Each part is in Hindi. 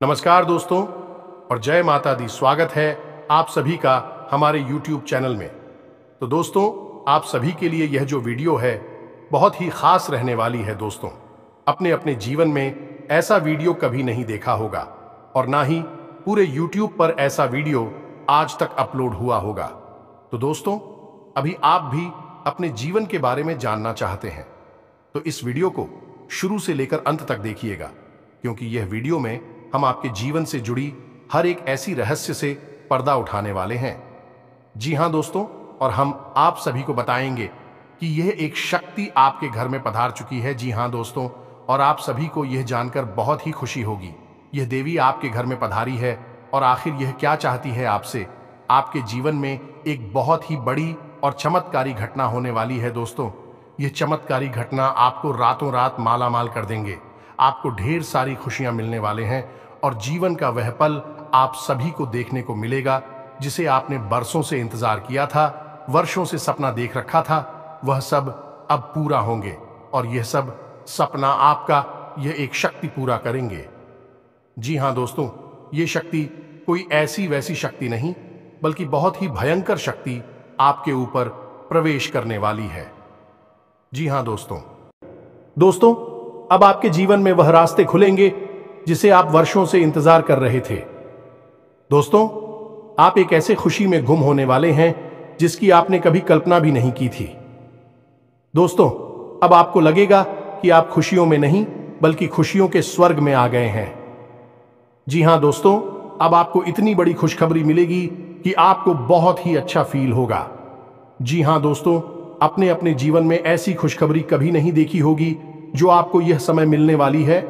नमस्कार दोस्तों और जय माता दी। स्वागत है आप सभी का हमारे YouTube चैनल में। तो दोस्तों, आप सभी के लिए यह जो वीडियो है बहुत ही खास रहने वाली है। दोस्तों, अपने अपने जीवन में ऐसा वीडियो कभी नहीं देखा होगा और ना ही पूरे YouTube पर ऐसा वीडियो आज तक अपलोड हुआ होगा। तो दोस्तों, अभी आप भी अपने जीवन के बारे में जानना चाहते हैं तो इस वीडियो को शुरू से लेकर अंत तक देखिएगा, क्योंकि यह वीडियो में हम आपके जीवन से जुड़ी हर एक ऐसी रहस्य से पर्दा उठाने वाले हैं। जी हां दोस्तों, और हम आप सभी को बताएंगे कि यह एक शक्ति आपके घर में पधार चुकी है। जी हां दोस्तों, और आप सभी को यह जानकर बहुत ही खुशी होगी, यह देवी आपके घर में पधारी है और आखिर यह क्या चाहती है आपसे। आपके जीवन में एक बहुत ही बड़ी और चमत्कारी घटना होने वाली है। दोस्तों, यह चमत्कारी घटना आपको रातों रात माला माल कर देंगे। आपको ढेर सारी खुशियां मिलने वाले हैं और जीवन का वह पल आप सभी को देखने को मिलेगा जिसे आपने बरसों से इंतजार किया था, वर्षों से सपना देख रखा था। वह सब अब पूरा होंगे और यह सब सपना आपका यह एक शक्ति पूरा करेंगे। जी हां दोस्तों, ये शक्ति कोई ऐसी वैसी शक्ति नहीं, बल्कि बहुत ही भयंकर शक्ति आपके ऊपर प्रवेश करने वाली है। जी हां दोस्तों, अब आपके जीवन में वह रास्ते खुलेंगे जिसे आप वर्षों से इंतजार कर रहे थे। दोस्तों, आप एक ऐसे खुशी में गुम होने वाले हैं जिसकी आपने कभी कल्पना भी नहीं की थी। दोस्तों, अब आपको लगेगा कि आप खुशियों में नहीं बल्कि खुशियों के स्वर्ग में आ गए हैं। जी हां दोस्तों, अब आपको इतनी बड़ी खुशखबरी मिलेगी कि आपको बहुत ही अच्छा फील होगा। जी हां दोस्तों, अपने अपने जीवन में ऐसी खुशखबरी कभी नहीं देखी होगी जो आपको यह समय मिलने वाली है।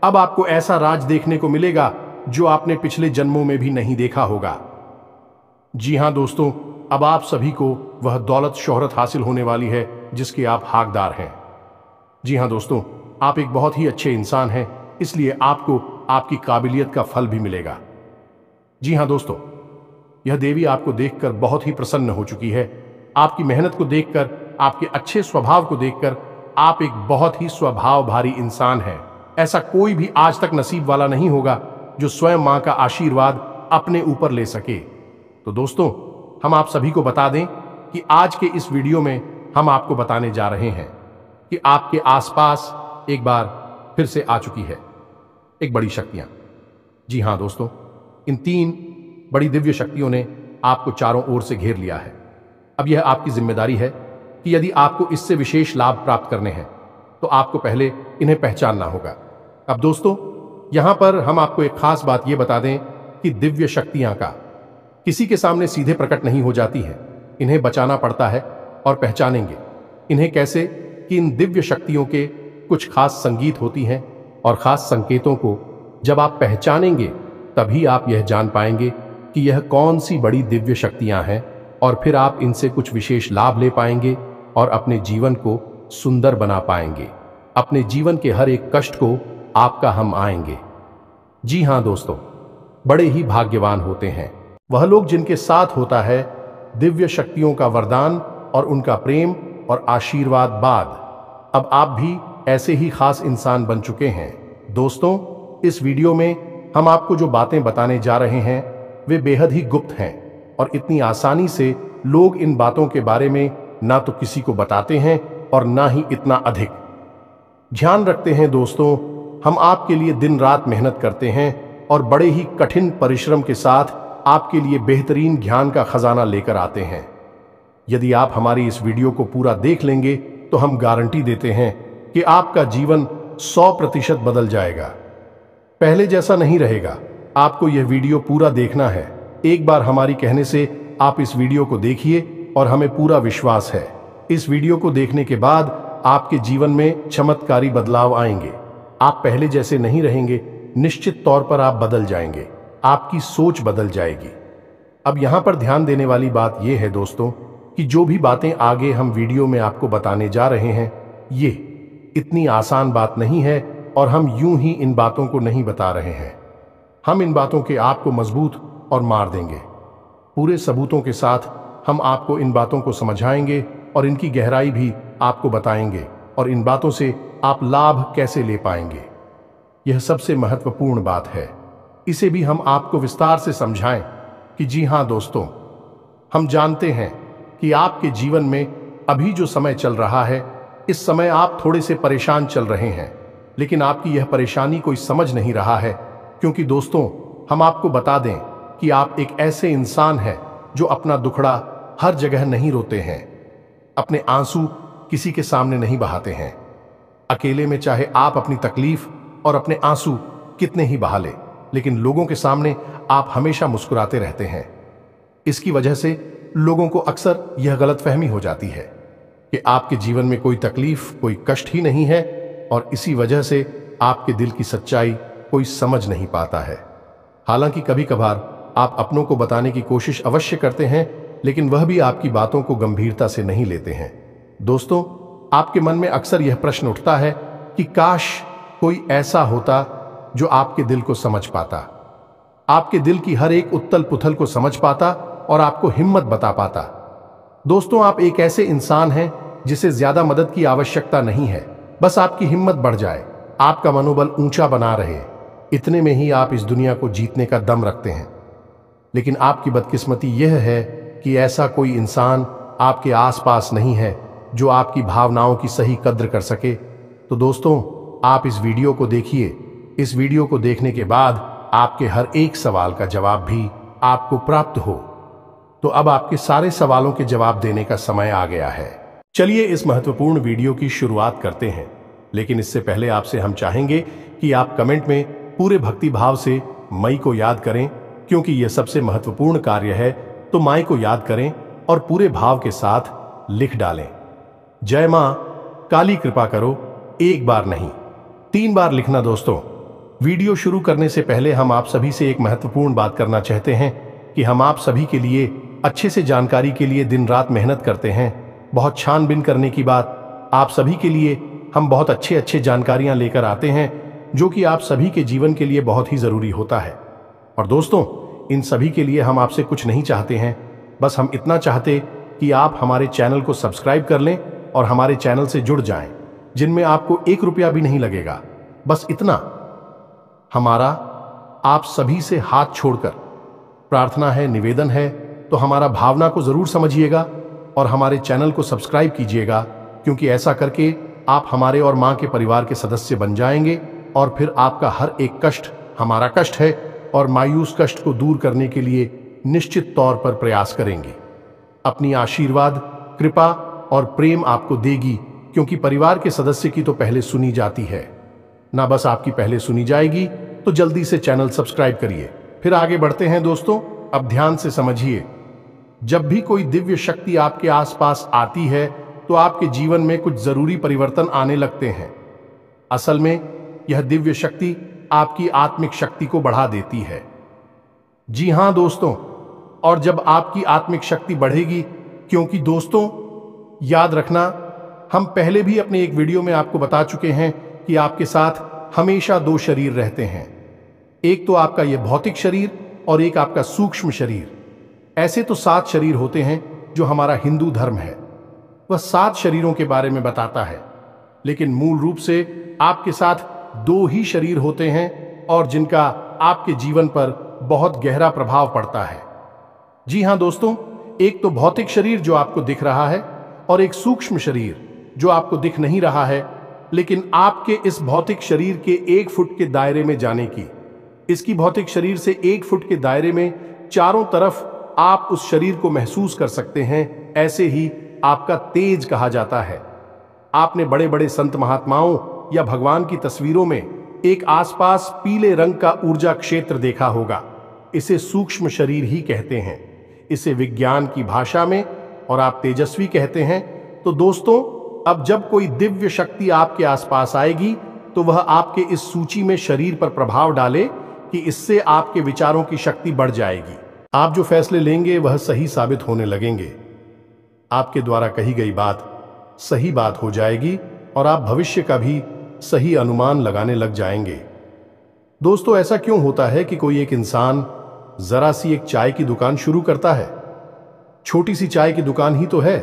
अब आपको ऐसा राज देखने को मिलेगा जो आपने पिछले जन्मों में भी नहीं देखा होगा। जी हां दोस्तों, अब आप सभी को वह दौलत शोहरत हासिल होने वाली है जिसके आप हकदार हैं। जी हां दोस्तों, आप एक बहुत ही अच्छे इंसान हैं, इसलिए आपको आपकी काबिलियत का फल भी मिलेगा। जी हां दोस्तों, यह देवी आपको देखकर बहुत ही प्रसन्न हो चुकी है। आपकी मेहनत को देखकर, आपके अच्छे स्वभाव को देखकर आप एक बहुत ही स्वभाव भारी इंसान हैं। ऐसा कोई भी आज तक नसीब वाला नहीं होगा जो स्वयं मां का आशीर्वाद अपने ऊपर ले सके। तो दोस्तों, हम आप सभी को बता दें कि आज के इस वीडियो में हम आपको बताने जा रहे हैं कि आपके आसपास एक बार फिर से आ चुकी है एक बड़ी शक्तियां। जी हां दोस्तों, इन 3 बड़ी दिव्य शक्तियों ने आपको चारों ओर से घेर लिया है। अब यह आपकी जिम्मेदारी है कि यदि आपको इससे विशेष लाभ प्राप्त करने हैं तो आपको पहले इन्हें पहचानना होगा। अब दोस्तों, यहां पर हम आपको एक खास बात यह बता दें कि दिव्य शक्तियां का किसी के सामने सीधे प्रकट नहीं हो जाती है। इन्हें बचाना पड़ता है। और पहचानेंगे इन्हें कैसे कि इन दिव्य शक्तियों के कुछ खास संगीत होती हैं और खास संकेतों को जब आप पहचानेंगे तभी आप यह जान पाएंगे कि यह कौन सी बड़ी दिव्य शक्तियां हैं, और फिर आप इनसे कुछ विशेष लाभ ले पाएंगे और अपने जीवन को सुंदर बना पाएंगे। अपने जीवन के हर एक कष्ट को आपका हम आएंगे। जी हां दोस्तों, बड़े ही भाग्यवान होते हैं वह लोग जिनके साथ होता है दिव्य शक्तियों का वरदान और उनका प्रेम और आशीर्वाद बाद। अब आप भी ऐसे ही खास इंसान बन चुके हैं। दोस्तों, इस वीडियो में हम आपको जो बातें बताने जा रहे हैं वे बेहद ही गुप्त हैं और इतनी आसानी से लोग इन बातों के बारे में ना तो किसी को बताते हैं और ना ही इतना अधिक ध्यान रखते हैं। दोस्तों, हम आपके लिए दिन रात मेहनत करते हैं और बड़े ही कठिन परिश्रम के साथ आपके लिए बेहतरीन ज्ञान का खजाना लेकर आते हैं। यदि आप हमारी इस वीडियो को पूरा देख लेंगे तो हम गारंटी देते हैं कि आपका जीवन 100% बदल जाएगा। पहले जैसा नहीं रहेगा। आपको यह वीडियो पूरा देखना है। एक बार हमारी कहने से आप इस वीडियो को देखिए और हमें पूरा विश्वास है इस वीडियो को देखने के बाद आपके जीवन में चमत्कारी बदलाव आएंगे। आप पहले जैसे नहीं रहेंगे, निश्चित तौर पर आप बदल जाएंगे। आपकी सोच बदल जाएगी। अब यहां पर ध्यान देने वाली बात यह है दोस्तों कि जो भी बातें आगे हम वीडियो में आपको बताने जा रहे हैं ये इतनी आसान बात नहीं है और हम यूं ही इन बातों को नहीं बता रहे हैं। हम इन बातों के आपको मजबूत और मार देंगे। पूरे सबूतों के साथ हम आपको इन बातों को समझाएंगे और इनकी गहराई भी आपको बताएंगे और इन बातों से आप लाभ कैसे ले पाएंगे। यह सबसे महत्वपूर्ण बात है। इसे भी हम आपको विस्तार से समझाएं कि जी हाँ दोस्तों, हम जानते हैं कि आपके जीवन में अभी जो समय चल रहा है, इस समय आप थोड़े से परेशान चल रहे हैं, लेकिन आपकी यह परेशानी कोई समझ नहीं रहा है। क्योंकि दोस्तों, हम आपको बता दें कि आप एक ऐसे इंसान हैं जो अपना दुखड़ा हर जगह नहीं रोते हैं, अपने आंसू किसी के सामने नहीं बहाते हैं। अकेले में चाहे आप अपनी तकलीफ और अपने आंसू कितने ही बहा लें, लेकिन लोगों के सामने आप हमेशा मुस्कुराते रहते हैं। इसकी वजह से लोगों को अक्सर यह गलतफहमी हो जाती है कि आपके जीवन में कोई तकलीफ, कोई कष्ट ही नहीं है, और इसी वजह से आपके दिल की सच्चाई कोई समझ नहीं पाता है। हालांकि कभी कभार आप अपनों को बताने की कोशिश अवश्य करते हैं, लेकिन वह भी आपकी बातों को गंभीरता से नहीं लेते हैं। दोस्तों, आपके मन में अक्सर यह प्रश्न उठता है कि काश कोई ऐसा होता जो आपके दिल को समझ पाता, आपके दिल की हर एक उथल पुथल को समझ पाता और आपको हिम्मत बता पाता। दोस्तों, आप एक ऐसे इंसान हैं जिसे ज्यादा मदद की आवश्यकता नहीं है, बस आपकी हिम्मत बढ़ जाए, आपका मनोबल ऊंचा बना रहे, इतने में ही आप इस दुनिया को जीतने का दम रखते हैं। लेकिन आपकी बदकिस्मती यह है कि ऐसा कोई इंसान आपके आसपास नहीं है जो आपकी भावनाओं की सही कद्र कर सके। तो दोस्तों, आप इस वीडियो को देखिए। इस वीडियो को देखने के बाद आपके हर एक सवाल का जवाब भी आपको प्राप्त हो। तो अब आपके सारे सवालों के जवाब देने का समय आ गया है। चलिए इस महत्वपूर्ण वीडियो की शुरुआत करते हैं, लेकिन इससे पहले आपसे हम चाहेंगे कि आप कमेंट में पूरे भक्ति भाव से मई को याद करें, क्योंकि यह सबसे महत्वपूर्ण कार्य है। तो माई को याद करें और पूरे भाव के साथ लिख डालें, जय मां काली कृपा करो। एक बार नहीं, 3 बार लिखना। दोस्तों, वीडियो शुरू करने से पहले हम आप सभी से एक महत्वपूर्ण बात करना चाहते हैं कि हम आप सभी के लिए अच्छे से जानकारी के लिए दिन रात मेहनत करते हैं। बहुत छानबीन करने की बात, आप सभी के लिए हम बहुत अच्छे जानकारियां लेकर आते हैं जो कि आप सभी के जीवन के लिए बहुत ही जरूरी होता है। और दोस्तों, इन सभी के लिए हम आपसे कुछ नहीं चाहते हैं, बस हम इतना चाहते कि आप हमारे चैनल को सब्सक्राइब कर लें और हमारे चैनल से जुड़ जाएं, जिनमें आपको 1 रुपया भी नहीं लगेगा। बस इतना हमारा आप सभी से हाथ छोड़कर प्रार्थना है, निवेदन है। तो हमारा भावना को जरूर समझिएगा और हमारे चैनल को सब्सक्राइब कीजिएगा, क्योंकि ऐसा करके आप हमारे और मां के परिवार के सदस्य बन जाएंगे और फिर आपका हर एक कष्ट हमारा कष्ट है और मायूस कष्ट को दूर करने के लिए निश्चित तौर पर प्रयास करेंगे। अपनी आशीर्वाद, कृपा और प्रेम आपको देगी, क्योंकि परिवार के सदस्य की तो पहले सुनी जाती है ना, बस आपकी पहले सुनी जाएगी। तो जल्दी से चैनल सब्सक्राइब करिए। फिर आगे बढ़ते हैं। दोस्तों, अब ध्यान से समझिए, जब भी कोई दिव्य शक्ति आपके आसपास आती है तो आपके जीवन में कुछ जरूरी परिवर्तन आने लगते हैं। असल में यह दिव्य शक्ति आपकी आत्मिक शक्ति को बढ़ा देती है। जी हां दोस्तों, और जब आपकी आत्मिक शक्ति बढ़ेगी, क्योंकि दोस्तों याद रखना, हम पहले भी अपने एक वीडियो में आपको बता चुके हैं कि आपके साथ हमेशा 2 शरीर रहते हैं। एक तो आपका यह भौतिक शरीर और एक आपका सूक्ष्म शरीर। ऐसे तो 7 शरीर होते हैं जो हमारा हिंदू धर्म है, वह 7 शरीरों के बारे में बताता है, लेकिन मूल रूप से आपके साथ 2 ही शरीर होते हैं और जिनका आपके जीवन पर बहुत गहरा प्रभाव पड़ता है। जी हां दोस्तों, एक तो भौतिक शरीर जो आपको दिख रहा है और एक सूक्ष्म शरीर जो आपको दिख नहीं रहा है, लेकिन आपके इस भौतिक शरीर के 1 फुट के दायरे में जाने की, इसकी भौतिक शरीर से 1 फुट के दायरे में चारों तरफ आप उस शरीर को महसूस कर सकते हैं। ऐसे ही आपका तेज कहा जाता है। आपने बड़े बड़े संत महात्माओं या भगवान की तस्वीरों में एक आसपास पीले रंग का ऊर्जा क्षेत्र देखा होगा। इसे सूक्ष्म शरीर ही कहते हैं, इसे विज्ञान की भाषा में, और आप तेजस्वी कहते हैं। तो दोस्तों, अब जब कोई दिव्य शक्ति आपके आसपास आएगी तो वह आपके इस सूची में शरीर पर प्रभाव डाले कि इससे आपके विचारों की शक्ति बढ़ जाएगी। आप जो फैसले लेंगे वह सही साबित होने लगेंगे। आपके द्वारा कही गई बात सही बात हो जाएगी और आप भविष्य का भी सही अनुमान लगाने लग जाएंगे। दोस्तों, ऐसा क्यों होता है कि कोई एक इंसान जरा सी एक चाय की दुकान शुरू करता है? छोटी सी चाय की दुकान ही तो है,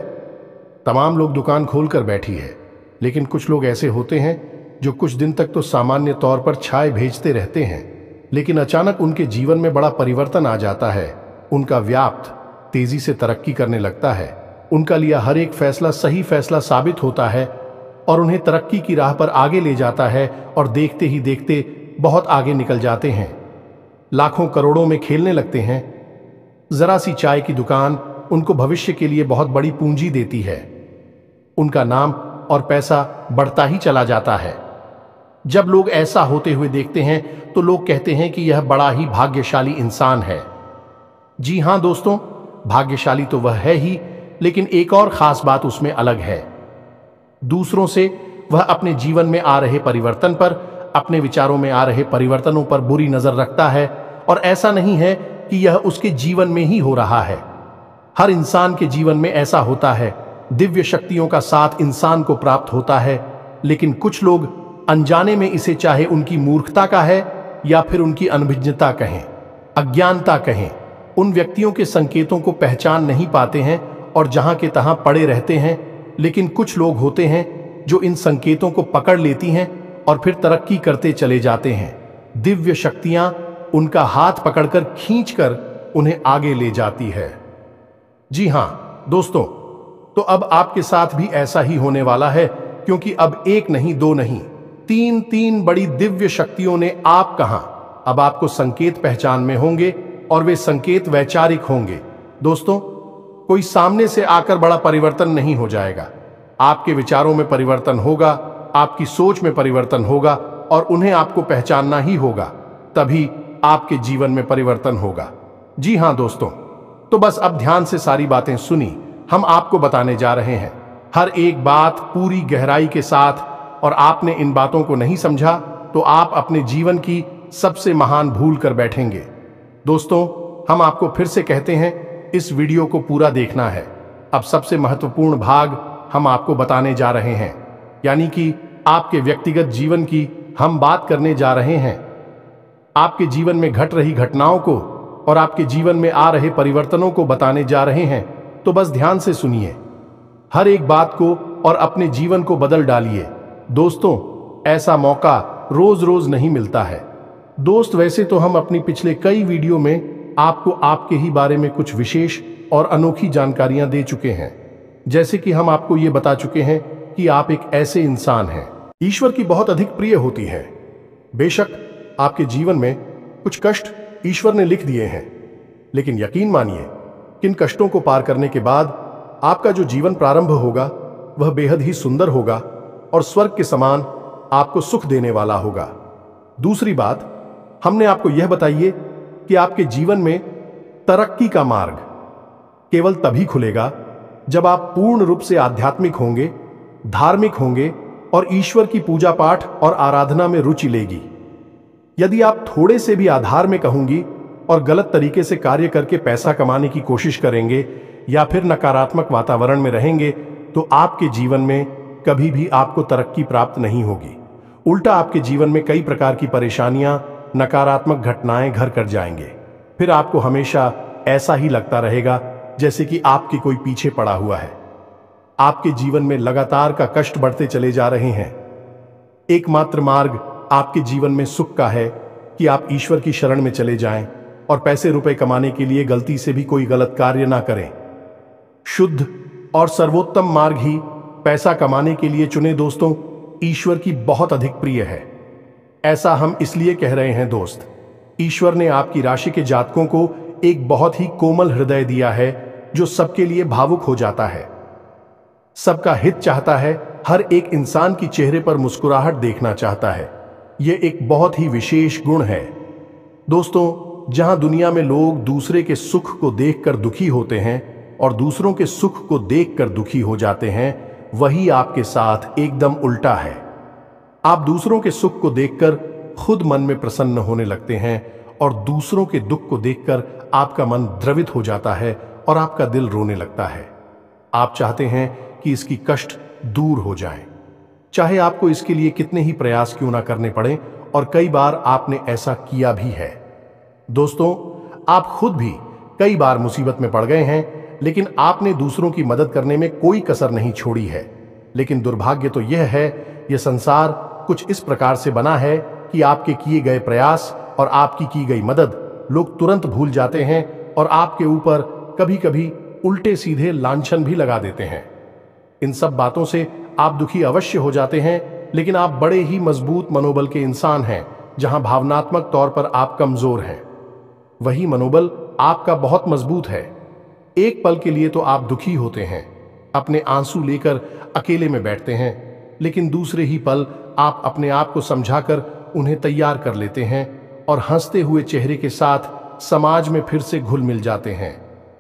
तमाम लोग दुकान खोलकर बैठी है, लेकिन कुछ लोग ऐसे होते हैं जो कुछ दिन तक तो सामान्य तौर पर चाय भेजते रहते हैं, लेकिन अचानक उनके जीवन में बड़ा परिवर्तन आ जाता है। उनका व्याप्त तेजी से तरक्की करने लगता है। उनका लिया हर एक फैसला सही फैसला साबित होता है और उन्हें तरक्की की राह पर आगे ले जाता है और देखते ही देखते बहुत आगे निकल जाते हैं। लाखों करोड़ों में खेलने लगते हैं। जरा सी चाय की दुकान उनको भविष्य के लिए बहुत बड़ी पूंजी देती है। उनका नाम और पैसा बढ़ता ही चला जाता है। जब लोग ऐसा होते हुए देखते हैं तो लोग कहते हैं कि यह बड़ा ही भाग्यशाली इंसान है। जी हां दोस्तों, भाग्यशाली तो वह है ही, लेकिन एक और खास बात उसमें अलग है। दूसरों से वह अपने जीवन में आ रहे परिवर्तन पर, अपने विचारों में आ रहे परिवर्तनों पर बुरी नजर रखता है। और ऐसा नहीं है कि यह उसके जीवन में ही हो रहा है। हर इंसान के जीवन में ऐसा होता है। दिव्य शक्तियों का साथ इंसान को प्राप्त होता है, लेकिन कुछ लोग अनजाने में इसे, चाहे उनकी मूर्खता का है या फिर उनकी अनभिज्ञता कहें, अज्ञानता कहें, उन व्यक्तियों के संकेतों को पहचान नहीं पाते हैं और जहां के तहां पड़े रहते हैं। लेकिन कुछ लोग होते हैं जो इन संकेतों को पकड़ लेती हैं और फिर तरक्की करते चले जाते हैं। दिव्य शक्तियां उनका हाथ पकड़कर खींचकर उन्हें आगे ले जाती है। जी हां दोस्तों, तो अब आपके साथ भी ऐसा ही होने वाला है, क्योंकि अब एक नहीं, दो नहीं, तीन बड़ी दिव्य शक्तियों ने आप कहां, अब आपको संकेत पहचान में होंगे और वे संकेत वैचारिक होंगे। दोस्तों, कोई सामने से आकर बड़ा परिवर्तन नहीं हो जाएगा। आपके विचारों में परिवर्तन होगा, आपकी सोच में परिवर्तन होगा और उन्हें आपको पहचानना ही होगा, तभी आपके जीवन में परिवर्तन होगा। जी हां दोस्तों, तो बस अब ध्यान से सारी बातें सुनी। हम आपको बताने जा रहे हैं हर एक बात पूरी गहराई के साथ, और आपने इन बातों को नहीं समझा तो आप अपने जीवन की सबसे महान भूल कर बैठेंगे। दोस्तों, हम आपको फिर से कहते हैं, इस वीडियो को पूरा देखना है। अब सबसे महत्वपूर्ण भाग हम आपको बताने जा रहे हैं, यानी कि आपके व्यक्तिगत जीवन की हम बात करने जा रहे हैं। आपके जीवन में घट रही घटनाओं को और आपके जीवन में आ रहे परिवर्तनों को बताने जा रहे हैं। तो बस ध्यान से सुनिए हर एक बात को और अपने जीवन को बदल डालिए। दोस्तों, ऐसा मौका रोज रोज नहीं मिलता है। दोस्त, वैसे तो हम अपनी पिछले कई वीडियो में आपको आपके ही बारे में कुछ विशेष और अनोखी जानकारियां दे चुके हैं। जैसे कि हम आपको ये बता चुके हैं कि आप एक ऐसे इंसान हैं ईश्वर की बहुत अधिक प्रिय होती है। बेशक आपके जीवन में कुछ कष्ट ईश्वर ने लिख दिए हैं, लेकिन यकीन मानिए कि इन कष्टों को पार करने के बाद आपका जो जीवन प्रारंभ होगा वह बेहद ही सुंदर होगा और स्वर्ग के समान आपको सुख देने वाला होगा। दूसरी बात, हमने आपको यह बताइए कि आपके जीवन में तरक्की का मार्ग केवल तभी खुलेगा जब आप पूर्ण रूप से आध्यात्मिक होंगे, धार्मिक होंगे और ईश्वर की पूजा पाठ और आराधना में रुचि लेगी। यदि आप थोड़े से भी आधार्मिक होंगी और गलत तरीके से कार्य करके पैसा कमाने की कोशिश करेंगे या फिर नकारात्मक वातावरण में रहेंगे, तो आपके जीवन में कभी भी आपको तरक्की प्राप्त नहीं होगी। उल्टा आपके जीवन में कई प्रकार की परेशानियां, नकारात्मक घटनाएं घर कर जाएंगे। फिर आपको हमेशा ऐसा ही लगता रहेगा जैसे कि आपके कोई पीछे पड़ा हुआ है। आपके जीवन में लगातार का कष्ट बढ़ते चले जा रहे हैं। एकमात्र मार्ग आपके जीवन में सुख का है कि आप ईश्वर की शरण में चले जाएं और पैसे रुपए कमाने के लिए गलती से भी कोई गलत कार्य ना करें। शुद्ध और सर्वोत्तम मार्ग ही पैसा कमाने के लिए चुने। दोस्तों, ईश्वर की बहुत अधिक प्रिय है। ऐसा हम इसलिए कह रहे हैं दोस्त, ईश्वर ने आपकी राशि के जातकों को एक बहुत ही कोमल हृदय दिया है जो सबके लिए भावुक हो जाता है, सबका हित चाहता है, हर एक इंसान की चेहरे पर मुस्कुराहट देखना चाहता है। यह एक बहुत ही विशेष गुण है। दोस्तों, जहां दुनिया में लोग दूसरे के सुख को देखकर दुखी होते हैं और दूसरों के सुख को देखकर दुखी हो जाते हैं, वही आपके साथ एकदम उल्टा है। आप दूसरों के सुख को देखकर खुद मन में प्रसन्न होने लगते हैं और दूसरों के दुख को देखकर आपका मन द्रवित हो जाता है और आपका दिल रोने लगता है। आप चाहते हैं कि इसकी कष्ट दूर हो जाए, चाहे आपको इसके लिए कितने ही प्रयास क्यों ना करने पड़े, और कई बार आपने ऐसा किया भी है। दोस्तों, आप खुद भी कई बार मुसीबत में पड़ गए हैं, लेकिन आपने दूसरों की मदद करने में कोई कसर नहीं छोड़ी है। लेकिन दुर्भाग्य तो यह है, यह संसार कुछ इस प्रकार से बना है कि आपके किए गए प्रयास और आपकी की गई मदद लोग तुरंत भूल जाते हैं और आपके ऊपर कभी कभी उल्टे सीधे लांछन भी लगा देते हैं। इन सब बातों से आप दुखी अवश्य हो जाते हैं, लेकिन आप बड़े ही मजबूत मनोबल के इंसान हैं। जहां भावनात्मक तौर पर आप कमजोर हैं, वही मनोबल आपका बहुत मजबूत है। एक पल के लिए तो आप दुखी होते हैं, अपने आंसू लेकर अकेले में बैठते हैं, लेकिन दूसरे ही पल आप अपने आप को समझाकर उन्हें तैयार कर लेते हैं और हंसते हुए चेहरे के साथ समाज में फिर से घुल मिल जाते हैं।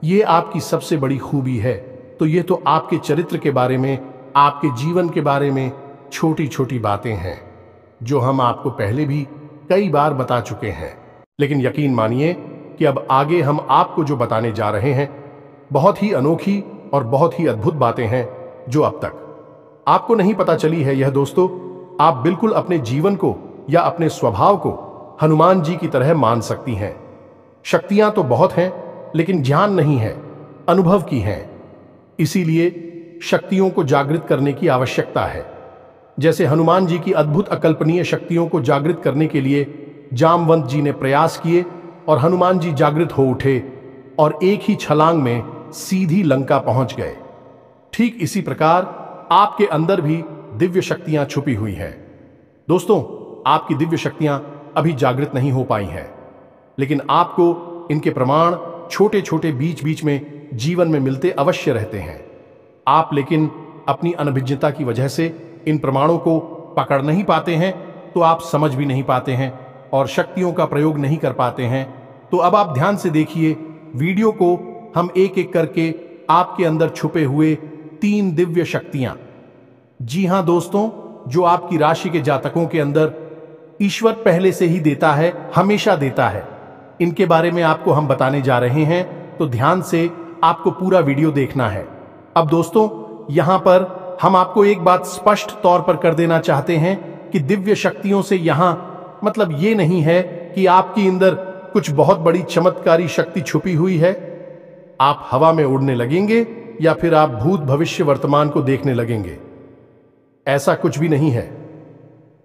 ये आपकी सबसे बड़ी खूबी है। तो ये तो आपके चरित्र के बारे में, आपके जीवन के बारे में छोटी छोटी बातें हैं जो हम आपको पहले भी कई बार बता चुके हैं। लेकिन यकीन मानिए कि अब आगे हम आपको जो बताने जा रहे हैं बहुत ही अनोखी और बहुत ही अद्भुत बातें हैं जो अब तक आपको नहीं पता चली है। यह दोस्तों, आप बिल्कुल अपने जीवन को या अपने स्वभाव को हनुमान जी की तरह मान सकती हैं। शक्तियां तो बहुत हैं, लेकिन ज्ञान नहीं है, अनुभव की हैं। इसीलिए शक्तियों को जागृत करने की आवश्यकता है। जैसे हनुमान जी की अद्भुत अकल्पनीय शक्तियों को जागृत करने के लिए जामवंत जी ने प्रयास किए और हनुमान जी जागृत हो उठे और एक ही छलांग में सीधी लंका पहुंच गए। ठीक इसी प्रकार आपके अंदर भी दिव्य शक्तियां छुपी हुई हैं। दोस्तों, आपकी दिव्य शक्तियां अभी जागृत नहीं हो पाई हैं, लेकिन आपको इनके प्रमाण छोटे छोटे बीच बीच में जीवन में मिलते अवश्य रहते हैं। आप लेकिन अपनी अनभिज्ञता की वजह से इन प्रमाणों को पकड़ नहीं पाते हैं, तो आप समझ भी नहीं पाते हैं और शक्तियों का प्रयोग नहीं कर पाते हैं। तो अब आप ध्यान से देखिए वीडियो को, हम एक एक करके आपके अंदर छुपे हुए 3 दिव्य शक्तियां, जी हां दोस्तों, जो आपकी राशि के जातकों के अंदर ईश्वर पहले से ही देता है, हमेशा देता है, इनके बारे में आपको हम बताने जा रहे हैं। तो ध्यान से आपको पूरा वीडियो देखना है। अब दोस्तों, यहां पर हम आपको एक बात स्पष्ट तौर पर कर देना चाहते हैं कि दिव्य शक्तियों से यहां मतलब ये नहीं है कि आपके अंदर कुछ बहुत बड़ी चमत्कारी शक्ति छुपी हुई है। आप हवा में उड़ने लगेंगे या फिर आप भूत भविष्य वर्तमान को देखने लगेंगे, ऐसा कुछ भी नहीं है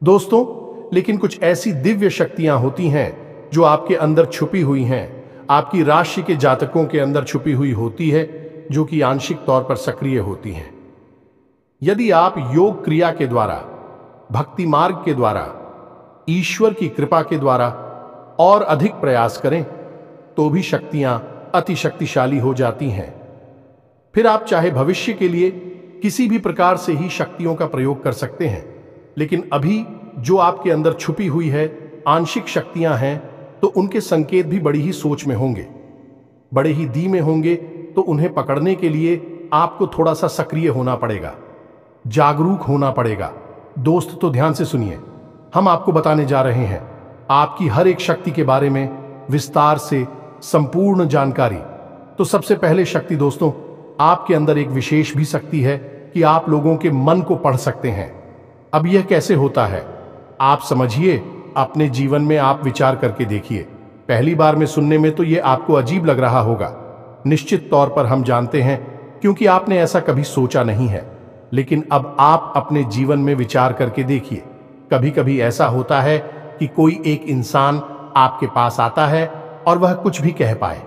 दोस्तों। लेकिन कुछ ऐसी दिव्य शक्तियां होती हैं जो आपके अंदर छुपी हुई हैं, आपकी राशि के जातकों के अंदर छुपी हुई होती है, जो कि आंशिक तौर पर सक्रिय होती हैं। यदि आप योग क्रिया के द्वारा, भक्ति मार्ग के द्वारा, ईश्वर की कृपा के द्वारा और अधिक प्रयास करें तो भी शक्तियां अति शक्तिशाली हो जाती हैं। फिर आप चाहे भविष्य के लिए किसी भी प्रकार से ही शक्तियों का प्रयोग कर सकते हैं, लेकिन अभी जो आपके अंदर छुपी हुई है आंशिक शक्तियां हैं, तो उनके संकेत भी बड़ी ही सोच में होंगे, बड़े ही धीमे होंगे। तो उन्हें पकड़ने के लिए आपको थोड़ा सा सक्रिय होना पड़ेगा, जागरूक होना पड़ेगा। दोस्त, तो ध्यान से सुनिए, हम आपको बताने जा रहे हैं आपकी हर एक शक्ति के बारे में विस्तार से संपूर्ण जानकारी। तो सबसे पहले शक्ति दोस्तों, आपके अंदर एक विशेष भी शक्ति है कि आप लोगों के मन को पढ़ सकते हैं। अब यह कैसे होता है आप समझिए, अपने जीवन में आप विचार करके देखिए। पहली बार में सुनने में तो यह आपको अजीब लग रहा होगा, निश्चित तौर पर हम जानते हैं, क्योंकि आपने ऐसा कभी सोचा नहीं है। लेकिन अब आप अपने जीवन में विचार करके देखिए। कभी कभी ऐसा होता है कि कोई एक इंसान आपके पास आता है और वह कुछ भी कह पाए,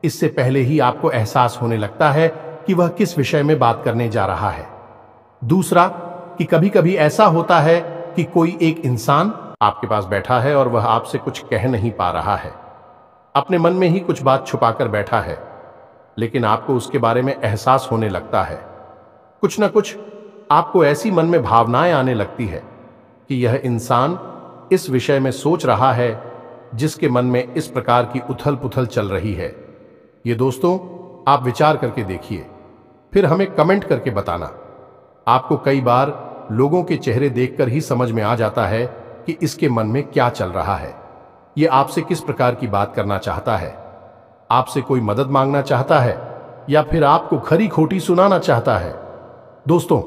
इससे पहले ही आपको एहसास होने लगता है कि वह किस विषय में बात करने जा रहा है। दूसरा, कि कभी कभी ऐसा होता है कि कोई एक इंसान आपके पास बैठा है और वह आपसे कुछ कह नहीं पा रहा है, अपने मन में ही कुछ बात छुपाकर बैठा है, लेकिन आपको उसके बारे में एहसास होने लगता है। कुछ ना कुछ आपको ऐसी मन में भावनाएं आने लगती है कि यह इंसान इस विषय में सोच रहा है जिसके मन में इस प्रकार की उथल पुथल चल रही है। ये दोस्तों, आप विचार करके देखिए, फिर हमें कमेंट करके बताना। आपको कई बार लोगों के चेहरे देखकर ही समझ में आ जाता है कि इसके मन में क्या चल रहा है, ये आपसे किस प्रकार की बात करना चाहता है, आपसे कोई मदद मांगना चाहता है या फिर आपको खरी खोटी सुनाना चाहता है। दोस्तों,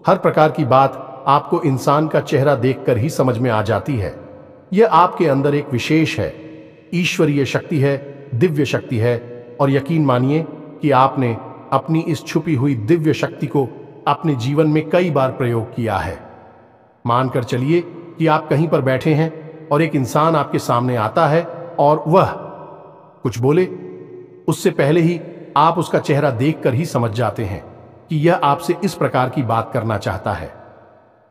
हर प्रकार की बात आपको इंसान का चेहरा देखकर ही समझ में आ जाती है। यह आपके अंदर एक विशेष है, ईश्वरीय शक्ति है, दिव्य शक्ति है। और यकीन मानिए कि आपने अपनी इस छुपी हुई दिव्य शक्ति को अपने जीवन में कई बार प्रयोग किया है। मानकर चलिए कि आप कहीं पर बैठे हैं और एक इंसान आपके सामने आता है और वह कुछ बोले, उससे पहले ही आप उसका चेहरा देखकर ही समझ जाते हैं कि यह आपसे इस प्रकार की बात करना चाहता है।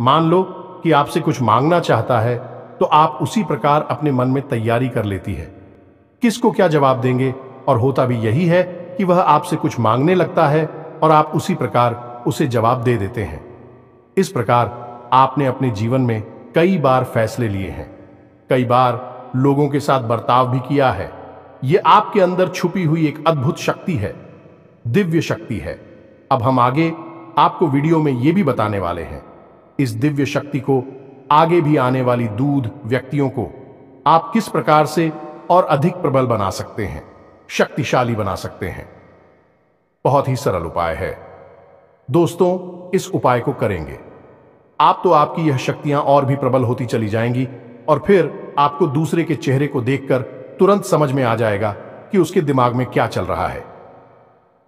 मान लो कि आपसे कुछ मांगना चाहता है, तो आप उसी प्रकार अपने मन में तैयारी कर लेती है किसको क्या जवाब देंगे, और होता भी यही है कि वह आपसे कुछ मांगने लगता है और आप उसी प्रकार उसे जवाब दे देते हैं। इस प्रकार आपने अपने जीवन में कई बार फैसले लिए हैं, कई बार लोगों के साथ बर्ताव भी किया है। यह आपके अंदर छुपी हुई एक अद्भुत शक्ति है, दिव्य शक्ति है। अब हम आगे आपको वीडियो में यह भी बताने वाले हैं, इस दिव्य शक्ति को आगे भी आने वाली दूध व्यक्तियों को आप किस प्रकार से और अधिक प्रबल बना सकते हैं, शक्तिशाली बना सकते हैं। बहुत ही सरल उपाय है दोस्तों, इस उपाय को करेंगे आप तो आपकी यह शक्तियां और भी प्रबल होती चली जाएंगी और फिर आपको दूसरे के चेहरे को देखकर तुरंत समझ में आ जाएगा कि उसके दिमाग में क्या चल रहा है।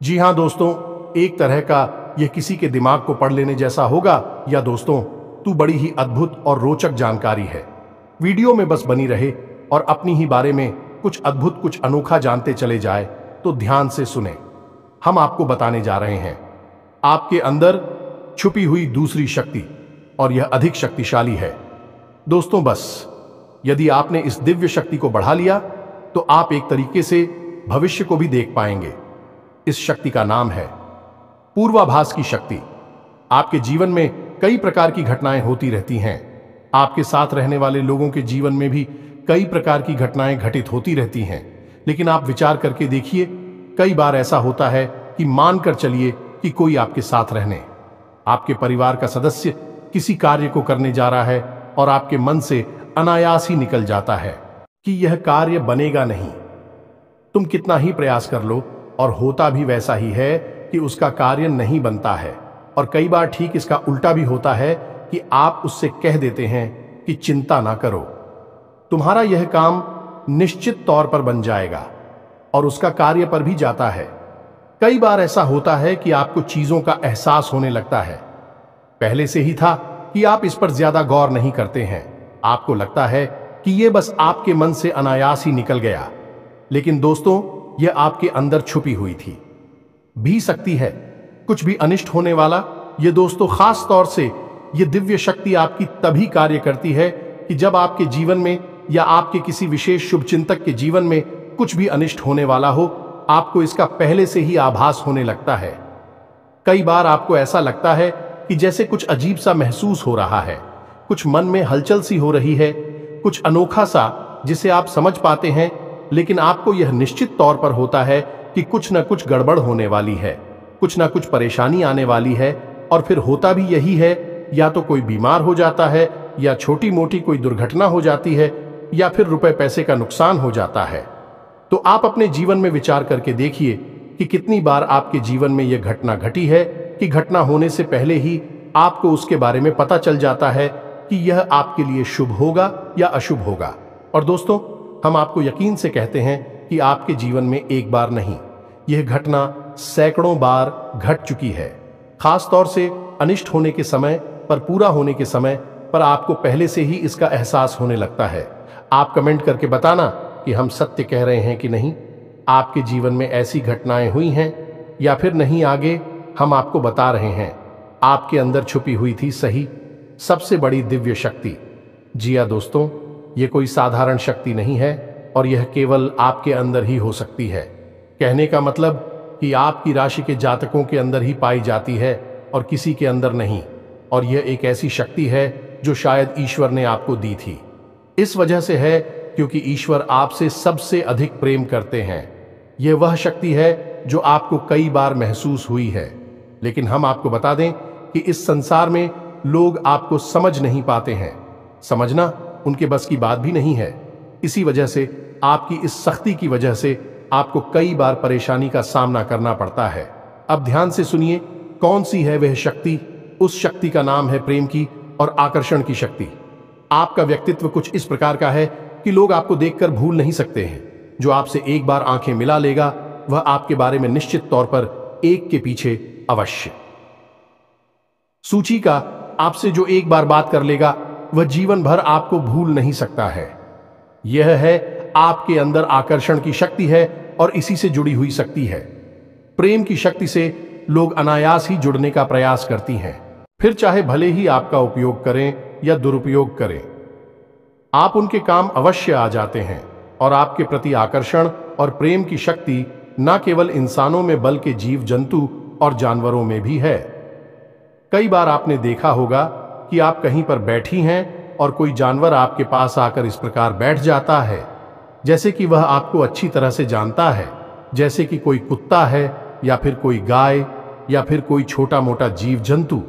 जी हां दोस्तों, एक तरह का यह किसी के दिमाग को पढ़ लेने जैसा होगा। या दोस्तों, तू बड़ी ही अद्भुत और रोचक जानकारी है। वीडियो में बस बनी रहे और अपनी ही बारे में कुछ अद्भुत कुछ अनोखा जानते चले जाए तो ध्यान से सुने। हम आपको बताने जा रहे हैं आपके अंदर छुपी हुई दूसरी शक्ति, और यह अधिक शक्तिशाली है। दोस्तों, बस यदि आपने इस दिव्य शक्ति को बढ़ा लिया तो आप एक तरीके से भविष्य को भी देख पाएंगे। इस शक्ति का नाम है पूर्वाभास की शक्ति। आपके जीवन में कई प्रकार की घटनाएं होती रहती हैं। आपके साथ रहने वाले लोगों के जीवन में भी कई प्रकार की घटनाएं घटित होती रहती हैं, लेकिन आप विचार करके देखिए, कई बार ऐसा होता है कि मानकर चलिए कि कोई आपके साथ रहने, आपके परिवार का सदस्य किसी कार्य को करने जा रहा है और आपके मन से अनायास ही निकल जाता है कि यह कार्य बनेगा नहीं। तुम कितना ही प्रयास कर लो और होता भी वैसा ही है कि उसका कार्य नहीं बनता है। और कई बार ठीक इसका उल्टा भी होता है कि आप उससे कह देते हैं कि चिंता ना करो, तुम्हारा यह काम निश्चित तौर पर बन जाएगा, और उसका कार्य पर भी जाता है। कई बार ऐसा होता है कि आपको चीजों का एहसास होने लगता है, पहले से ही था कि आप इस पर ज्यादा गौर नहीं करते हैं। आपको लगता है कि यह बस आपके मन से अनायास ही निकल गया, लेकिन दोस्तों, यह आपके अंदर छुपी हुई थी भी सकती है कुछ भी अनिष्ट होने वाला। ये दोस्तों, खास तौर से ये दिव्य शक्ति आपकी तभी कार्य करती है कि जब आपके जीवन में या आपके किसी विशेष शुभचिंतक के जीवन में कुछ भी अनिष्ट होने वाला हो, आपको इसका पहले से ही आभास होने लगता है। कई बार आपको ऐसा लगता है कि जैसे कुछ अजीब सा महसूस हो रहा है, कुछ मन में हलचल सी हो रही है, कुछ अनोखा सा जिसे आप समझ पाते हैं, लेकिन आपको यह निश्चित तौर पर होता है कि कुछ न कुछ गड़बड़ होने वाली है, कुछ ना कुछ परेशानी आने वाली है। और फिर होता भी यही है, या तो कोई बीमार हो जाता है, या छोटी मोटी कोई दुर्घटना हो जाती है, या फिर रुपए पैसे का नुकसान हो जाता है। तो आप अपने जीवन में विचार करके देखिए कि कितनी बार आपके जीवन में यह घटना घटी है कि घटना होने से पहले ही आपको उसके बारे में पता चल जाता है कि यह आपके लिए शुभ होगा या अशुभ होगा। और दोस्तों, हम आपको यकीन से कहते हैं कि आपके जीवन में एक बार नहीं, यह घटना सैकड़ों बार घट चुकी है। खास तौर से अनिष्ट होने के समय पर, पूरा होने के समय पर आपको पहले से ही इसका एहसास होने लगता है। आप कमेंट करके बताना कि हम सत्य कह रहे हैं कि नहीं। आपके जीवन में ऐसी घटनाएं हुई हैं या फिर नहीं, आगे हम आपको बता रहे हैं। आपके अंदर छुपी हुई थी सही सबसे बड़ी दिव्य शक्ति। जी हाँ दोस्तों, ये कोई साधारण शक्ति नहीं है, और यह केवल आपके अंदर ही हो सकती है। कहने का मतलब कि आपकी राशि के जातकों के अंदर ही पाई जाती है और किसी के अंदर नहीं। और यह एक ऐसी शक्ति है जो शायद ईश्वर ने आपको दी थी। इस वजह से है क्योंकि ईश्वर आपसे सबसे अधिक प्रेम करते हैं। यह वह शक्ति है जो आपको कई बार महसूस हुई है, लेकिन हम आपको बता दें कि इस संसार में लोग आपको समझ नहीं पाते हैं। समझना उनके बस की बात भी नहीं है। इसी वजह से आपकी इस सख्ती की वजह से आपको कई बार परेशानी का सामना करना पड़ता है। अब ध्यान से सुनिए, कौन सी है वह शक्ति। उस शक्ति का नाम है प्रेम की और आकर्षण की शक्ति। आपका व्यक्तित्व कुछ इस प्रकार का है कि लोग आपको देखकर भूल नहीं सकते हैं। जो आपसे एक बार आंखें मिला लेगा, वह आपके बारे में निश्चित तौर पर एक के पीछे अवश्य सूची का आपसे जो एक बार बात कर लेगा, वह जीवन भर आपको भूल नहीं सकता है। यह है आपके अंदर आकर्षण की शक्ति है और इसी से जुड़ी हुई शक्ति है। प्रेम की शक्ति से लोग अनायास ही जुड़ने का प्रयास करती हैं, फिर चाहे भले ही आपका उपयोग करें या दुरुपयोग करें, आप उनके काम अवश्य आ जाते हैं। और आपके प्रति आकर्षण और प्रेम की शक्ति न केवल इंसानों में बल्कि जीव जंतु और जानवरों में भी है। कई बार आपने देखा होगा कि आप कहीं पर बैठी हैं और कोई जानवर आपके पास आकर इस प्रकार बैठ जाता है जैसे कि वह आपको अच्छी तरह से जानता है, जैसे कि कोई कुत्ता है या फिर कोई गाय या फिर कोई छोटा मोटा जीव जंतु।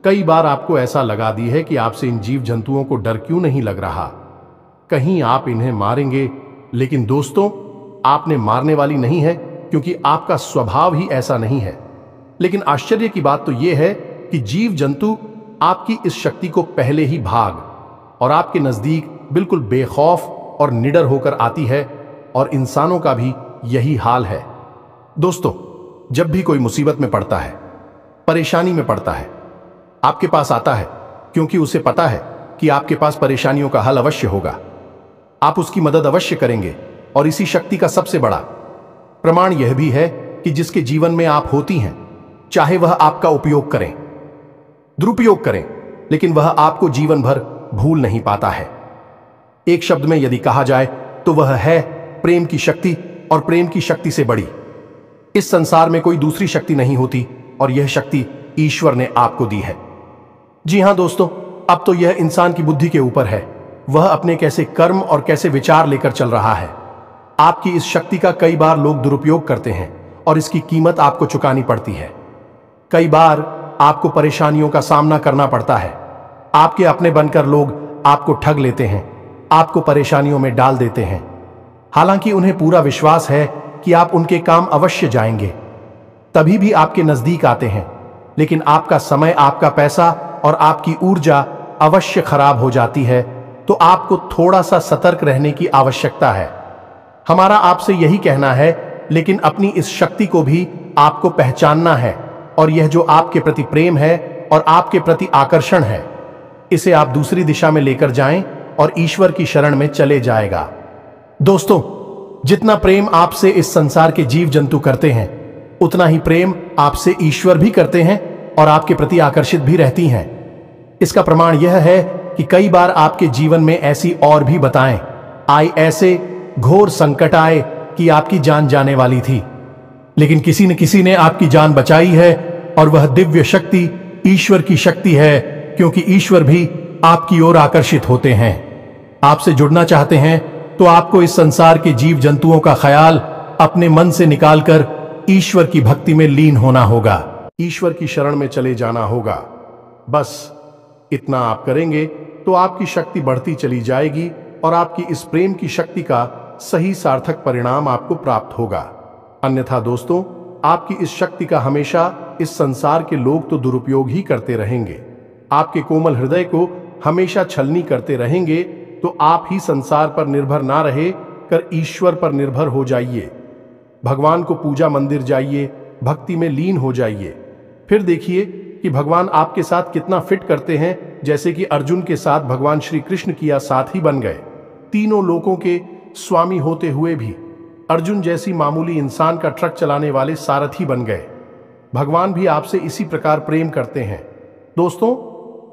कई बार आपको ऐसा लगा दी है कि आपसे इन जीव जंतुओं को डर क्यों नहीं लग रहा, कहीं आप इन्हें मारेंगे। लेकिन दोस्तों, आपने मारने वाली नहीं है, क्योंकि आपका स्वभाव ही ऐसा नहीं है। लेकिन आश्चर्य की बात तो यह है कि जीव जंतु आपकी इस शक्ति को पहले ही भाग और आपके नजदीक बिल्कुल बेखौफ और निडर होकर आती है, और इंसानों का भी यही हाल है। दोस्तों, जब भी कोई मुसीबत में पड़ता है, परेशानी में पड़ता है, आपके पास आता है, क्योंकि उसे पता है कि आपके पास परेशानियों का हल अवश्य होगा। आप उसकी मदद अवश्य करेंगे। और इसी शक्ति का सबसे बड़ा प्रमाण यह भी है कि जिसके जीवन में आप होती हैं, चाहे वह आपका उपयोग करें, दुरुपयोग करें, लेकिन वह आपको जीवन भर भूल नहीं पाता है। एक शब्द में यदि कहा जाए तो वह है प्रेम की शक्ति, और प्रेम की शक्ति से बड़ी इस संसार में कोई दूसरी शक्ति नहीं होती, और यह शक्ति ईश्वर ने आपको दी है। जी हां दोस्तों, अब तो यह इंसान की बुद्धि के ऊपर है, वह अपने कैसे कर्म और कैसे विचार लेकर चल रहा है। आपकी इस शक्ति का कई बार लोग दुरुपयोग करते हैं और इसकी कीमत आपको चुकानी पड़ती है। कई बार आपको परेशानियों का सामना करना पड़ता है। आपके अपने बनकर लोग आपको ठग लेते हैं, आपको परेशानियों में डाल देते हैं, हालांकि उन्हें पूरा विश्वास है कि आप उनके काम अवश्य जाएंगे, तभी भी आपके नजदीक आते हैं। लेकिन आपका समय, आपका पैसा और आपकी ऊर्जा अवश्य खराब हो जाती है, तो आपको थोड़ा सा सतर्क रहने की आवश्यकता है। हमारा आपसे यही कहना है, लेकिन अपनी इस शक्ति को भी आपको पहचानना है, और यह जो आपके प्रति प्रेम है और आपके प्रति आकर्षण है, इसे आप दूसरी दिशा में लेकर जाएं और ईश्वर की शरण में चले जाएगा। दोस्तों, जितना प्रेम आपसे इस संसार के जीव जंतु करते हैं, उतना ही प्रेम आपसे ईश्वर भी करते हैं और आपके प्रति आकर्षित भी रहती हैं। इसका प्रमाण यह है कि कई बार आपके जीवन में ऐसी और भी बताएं आई, ऐसे घोर संकट आए कि आपकी जान जाने वाली थी, लेकिन किसी न किसी ने आपकी जान बचाई है, और वह दिव्य शक्ति ईश्वर की शक्ति है, क्योंकि ईश्वर भी आपकी ओर आकर्षित होते हैं। आपसे जुड़ना चाहते हैं तो आपको इस संसार के जीव जंतुओं का ख्याल अपने मन से निकालकर ईश्वर की भक्ति में लीन होना होगा, ईश्वर की शरण में चले जाना होगा। बस इतना आप करेंगे तो आपकी शक्ति बढ़ती चली जाएगी, और आपकी इस प्रेम की शक्ति का सही सार्थक परिणाम आपको प्राप्त होगा। अन्यथा दोस्तों, आपकी इस शक्ति का हमेशा इस संसार के लोग तो दुरुपयोग ही करते रहेंगे, आपके कोमल हृदय को हमेशा छलनी करते रहेंगे। तो आप ही संसार पर निर्भर ना रहे कर ईश्वर पर निर्भर हो जाइए। भगवान को पूजा मंदिर जाइए, भक्ति में लीन हो जाइए, फिर देखिए कि भगवान आपके साथ कितना फिट करते हैं। जैसे कि अर्जुन के साथ भगवान श्री कृष्ण किया साथी बन गए, तीनों लोकों के स्वामी होते हुए भी अर्जुन जैसी मामूली इंसान का ट्रक चलाने वाले सारथी बन गए। भगवान भी आपसे इसी प्रकार प्रेम करते हैं। दोस्तों,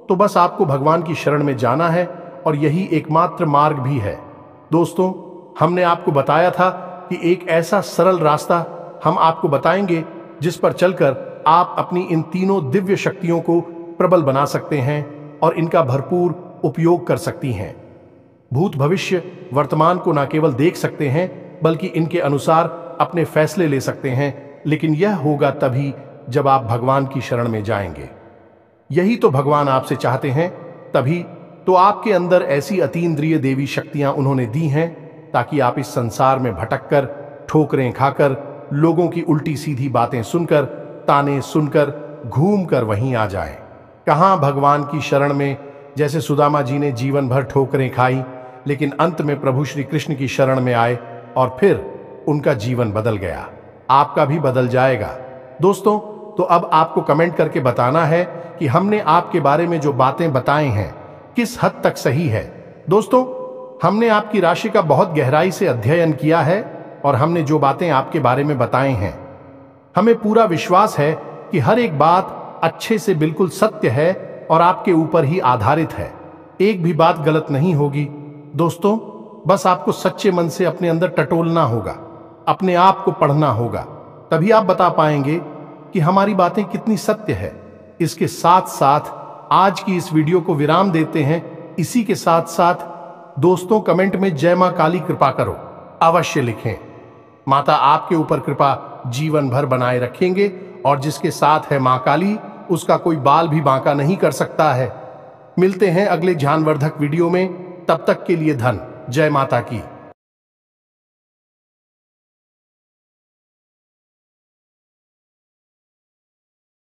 तो बस आपको भगवान की शरण में जाना है, और यही एकमात्र मार्ग भी है। दोस्तों, हमने आपको बताया था कि एक ऐसा सरल रास्ता हम आपको बताएंगे जिस पर चलकर आप अपनी इन तीनों दिव्य शक्तियों को प्रबल बना सकते हैं और इनका भरपूर उपयोग कर सकती हैं। भूत, भविष्य, वर्तमान को न केवल देख सकते हैं, बल्कि इनके अनुसार अपने फैसले ले सकते हैं। लेकिन यह होगा तभी जब आप भगवान की शरण में जाएंगे। यही तो भगवान आपसे चाहते हैं। तभी तो आपके अंदर ऐसी अतीन्द्रिय देवी शक्तियां उन्होंने दी हैं, ताकि आप इस संसार में भटककर, ठोकरें खाकर, लोगों की उल्टी सीधी बातें सुनकर, ताने सुनकर, घूमकर वहीं आ जाएं। कहां भगवान की शरण में, जैसे सुदामा जी ने जीवन भर ठोकरें खाई, लेकिन अंत में प्रभु श्री कृष्ण की शरण में आए और फिर उनका जीवन बदल गया। आपका भी बदल जाएगा। दोस्तों, तो अब आपको कमेंट करके बताना है कि हमने आपके बारे में जो बातें बताए हैं किस हद तक सही है। दोस्तों, हमने आपकी राशि का बहुत गहराई से अध्ययन किया है और हमने जो बातें आपके बारे में बताए हैं, हमें पूरा विश्वास है कि हर एक बात अच्छे से बिल्कुल सत्य है और आपके ऊपर ही आधारित है। एक भी बात गलत नहीं होगी। दोस्तों, बस आपको सच्चे मन से अपने अंदर टटोलना होगा, अपने आप को पढ़ना होगा, तभी आप बता पाएंगे कि हमारी बातें कितनी सत्य है। इसके साथ साथ आज की इस वीडियो को विराम देते हैं। इसी के साथ साथ दोस्तों, कमेंट में जय मां काली कृपा करो अवश्य लिखें। माता आपके ऊपर कृपा जीवन भर बनाए रखेंगे और जिसके साथ है मां काली, उसका कोई बाल भी बांका नहीं कर सकता है। मिलते हैं अगले ज्ञानवर्धक वीडियो में, तब तक के लिए धन जय माता की।